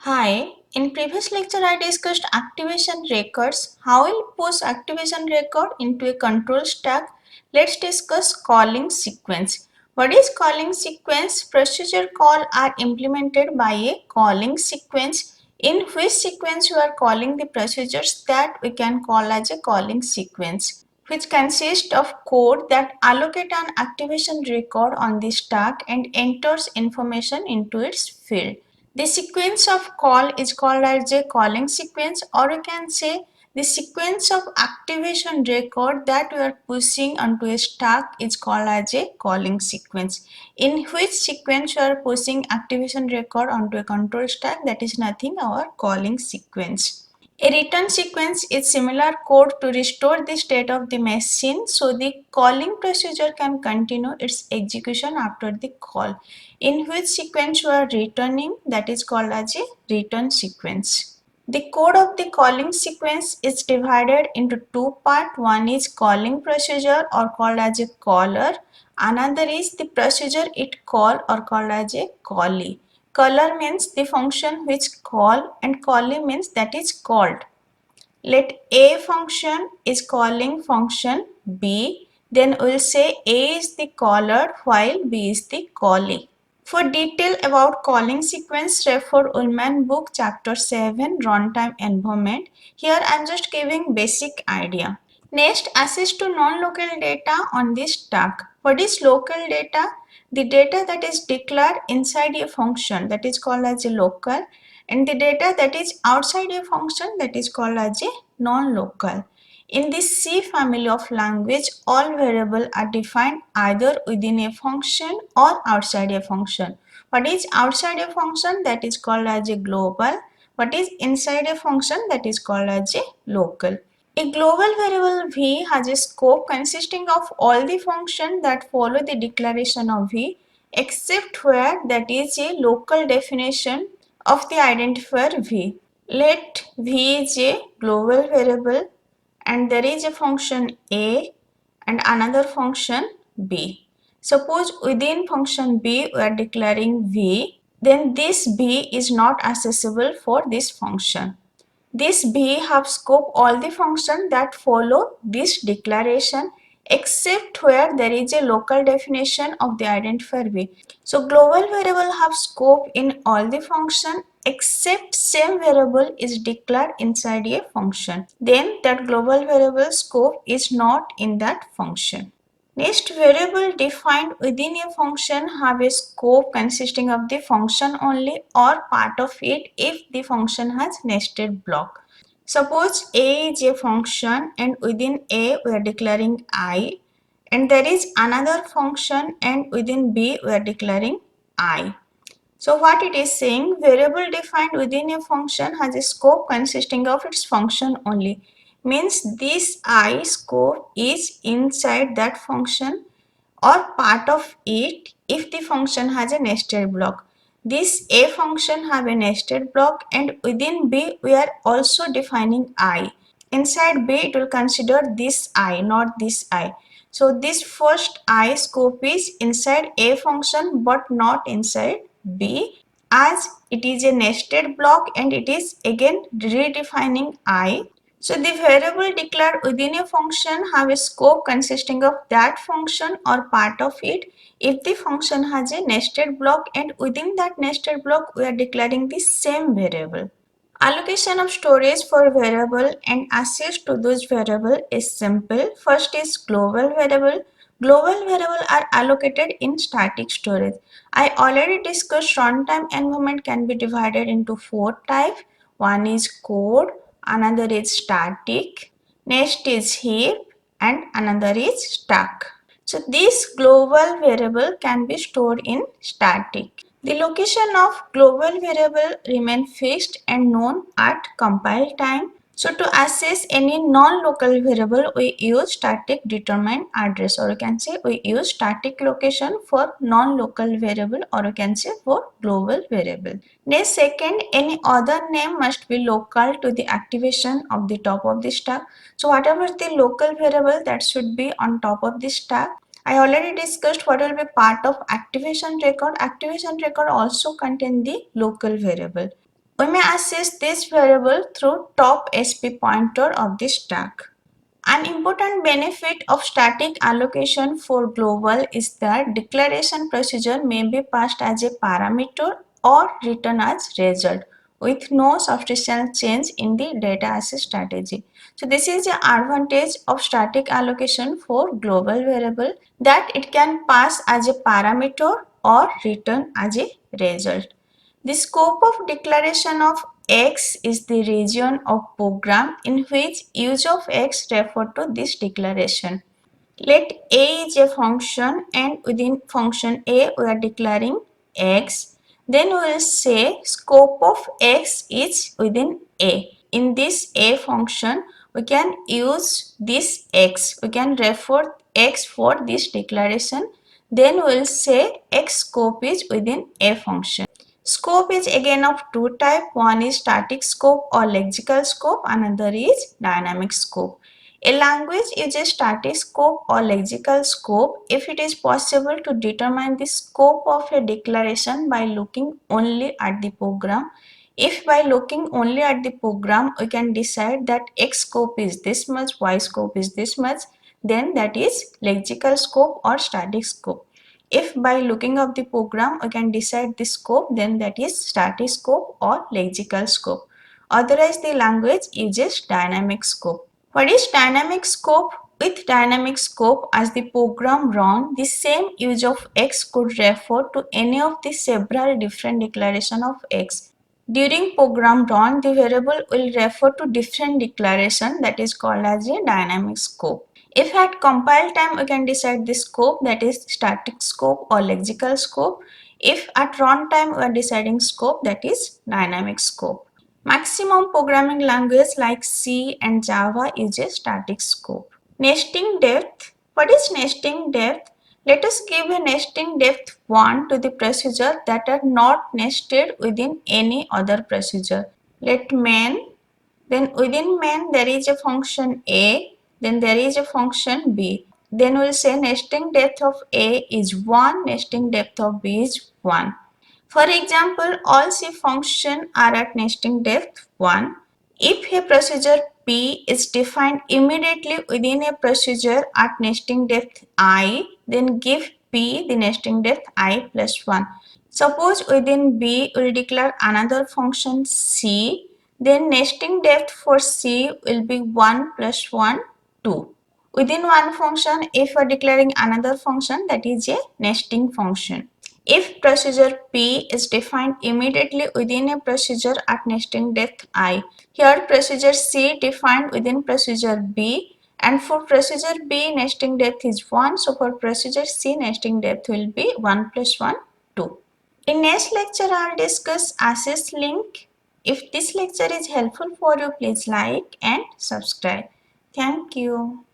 Hi, in previous lecture I discussed activation records. How we'll push activation record into a control stack. Let's discuss calling sequence. What is calling sequence? Procedure call are implemented by a calling sequence. In which sequence you are calling the procedures that we can call as a calling sequence, which consists of code that allocate an activation record on the stack and enters information into its field. The sequence of call is called as a calling sequence, or you can say the sequence of activation record that we are pushing onto a stack is called as a calling sequence. In which sequence you are pushing activation record onto a control stack, that is nothing our calling sequence. A return sequence is similar code to restore the state of the machine, so the calling procedure can continue its execution after the call. In which sequence you are returning, that is called as a return sequence. The code of the calling sequence is divided into two parts. One is calling procedure or called as a caller. Another is the procedure it call or called as a callee. Caller means the function which call and callee means that is called. Let A function is calling function B, then we'll say A is the caller while B is the callee. For detail about calling sequence, refer Ullman book chapter 7 runtime environment. Here I am just giving basic idea. Next, access to non-local data on this stack. What is local data? The data that is declared inside a function, that is called as a local, and the data that is outside a function, that is called as a non-local. In this C family of language, all variables are defined either within a function or outside a function. What is outside a function? That is called as a global. What is inside a function? That is called as a local. A global variable v has a scope consisting of all the functions that follow the declaration of v, except where that is a local definition of the identifier v. Let v is a global variable and there is a function a and another function b. Suppose within function b we are declaring v, then this b is not accessible for this function. This B have scope all the functions that follow this declaration except where there is a local definition of the identifier B. So global variable have scope in all the function except same variable is declared inside a function. Then that global variable scope is not in that function. Next, variable defined within a function have a scope consisting of the function only or part of it if the function has nested block. Suppose a is a function and within a we are declaring I, and there is another function and within b we are declaring I. So what it is saying, variable defined within a function has a scope consisting of its function only. Means this I scope is inside that function or part of it if the function has a nested block. This a function have a nested block and within b we are also defining I. Inside b it will consider this I, not this I. So this first I scope is inside a function but not inside b, as it is a nested block and it is again redefining I. So the variable declared within a function have a scope consisting of that function or part of it if the function has a nested block, and within that nested block we are declaring the same variable. Allocation of storage for variable and access to those variable is simple. First is global variable. Global variable are allocated in static storage. I already discussed runtime environment can be divided into four types. One is code, another is static, next is heap, and another is stack. So this global variable can be stored in static. The location of global variable remain fixed and known at compile time. So to access any non-local variable, we use static determined address, or you can say we use static location for non-local variable, or you can say for global variable. Next, second, any other name must be local to the activation of the top of the stack. So whatever the local variable, that should be on top of the stack. I already discussed what will be part of activation record. Activation record also contain the local variable. We may access this variable through top SP pointer of the stack. An important benefit of static allocation for global is that declaration procedure may be passed as a parameter or written as result with no substantial change in the data access strategy. So this is the advantage of static allocation for global variable, that it can pass as a parameter or written as a result. The scope of declaration of X is the region of program in which use of X refer to this declaration. Let A is a function and within function A we are declaring X. Then we will say scope of X is within A. In this A function we can use this X. We can refer X for this declaration. Then we will say X scope is within A function. Scope is again of two types. One is static scope or lexical scope, another is dynamic scope. A language uses static scope or lexical scope if it is possible to determine the scope of a declaration by looking only at the program. If by looking only at the program we can decide that X scope is this much, Y scope is this much, then that is lexical scope or static scope. If by looking up the program we can decide the scope, then that is static scope or lexical scope. Otherwise the language uses dynamic scope. What is dynamic scope? With dynamic scope, as the program run, the same use of X could refer to any of the several different declaration of X. During program run, the variable will refer to different declaration, that is called as a dynamic scope. If at compile time we can decide the scope, that is static scope or lexical scope. If at runtime we are deciding scope, that is dynamic scope. Maximum programming language like C and Java uses static scope. Nesting depth. What is nesting depth? Let us give a nesting depth 1 to the procedure that are not nested within any other procedure. Let main, then within main there is a function A, then there is a function B. Then we'll say nesting depth of A is 1, nesting depth of B is 1. For example, all C functions are at nesting depth 1. If a procedure P is defined immediately within a procedure at nesting depth I, then give P the nesting depth I plus 1. Suppose within B will declare another function C, then nesting depth for C will be 1 plus 1, 2. Within one function, if we are declaring another function, that is a nesting function. If procedure P is defined immediately within a procedure at nesting depth I, here procedure C defined within procedure B, and for procedure B nesting depth is 1, so for procedure C nesting depth will be 1 plus 1, 2. In next lecture I will discuss access link. If this lecture is helpful for you, please like and subscribe. Thank you.